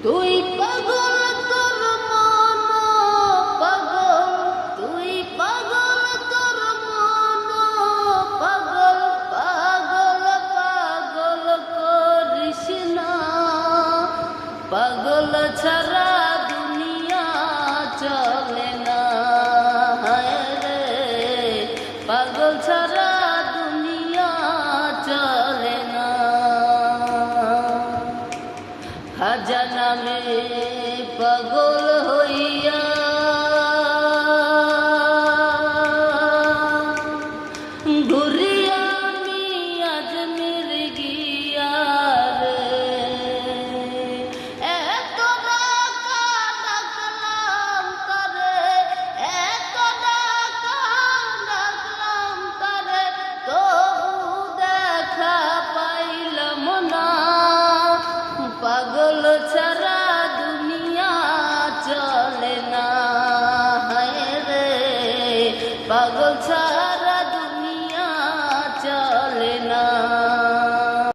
তুই পাগল তোর মন পাগল, তুই পাগল তোর মন পাগল, পাগল পাগল করিস না, পাগল ছাড়া দুনিয়া চলে না, হায় রে পাগল ছাড়া দুনিয়া চলে না। খাজা নামে পাগল হইয়া ঘুরি আমি আজমির গিয়া রে, এত ডাকা ডাকলাম তারে, এত ডাকা ডাকলাম তারে, তবু দেখা পাইলাম না, পাগল ছাড়া দুনিয়া চলে না, হায় রে পাগল ছাড়া